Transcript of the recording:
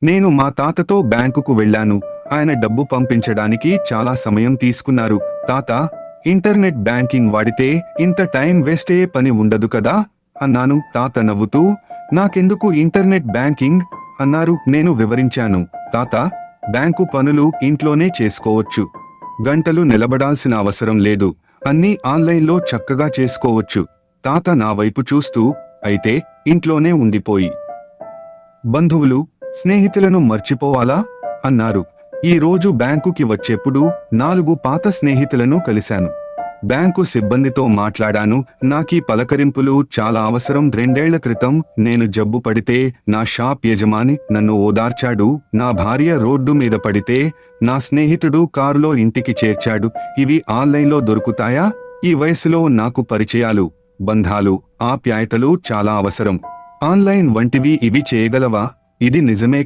నేను మా తాతతో బ్యాంకుకు వెళ్ళాను. ఆయన డబ్బు పంపించడానికి చాలా సమయం తీసుకున్నారు. తాత, ఇంటర్నెట్ బ్యాంకింగ్ వాడితే ఇంత టైం వేస్ట్ అయ్యే పని ఉండదు కదా అన్నాను. తాత నవ్వుతూ, నాకెందుకు ఇంటర్నెట్ బ్యాంకింగ్ అన్నారు. నేను వివరించాను. తాత, బ్యాంకు పనులు ఇంట్లోనే చేసుకోవచ్చు. గంటలు నిలబడాల్సిన అవసరం లేదు. అన్నీ ఆన్లైన్లో చక్కగా చేసుకోవచ్చు. తాత నా వైపు చూస్తూ, అయితే ఇంట్లోనే ఉండిపోయి బంధువులు, స్నేహితులను మర్చిపోవాలా అన్నారు. ఈ రోజు బ్యాంకుకి వచ్చేప్పుడు 4 పాత స్నేహితులను కలిశాను. బ్యాంకు సిబ్బందితో మాట్లాడాను. నాకీ పలకరింపులు చాలా అవసరం. 2 ఏళ్ల క్రితం నేను జబ్బు పడితే నా షాప్ యజమాని నన్ను ఓదార్చాడు. నా భార్య రోడ్డు మీద పడితే నా స్నేహితుడు కారులో ఇంటికి చేర్చాడు. ఇవి ఆన్లైన్లో దొరుకుతాయా? ఈ వయసులో నాకు పరిచయాలు, బంధాలు, ఆప్యాయతలు చాలా అవసరం. ఆన్లైన్ వంటివి ఇవి చేయగలవా? ఇది నిజమే.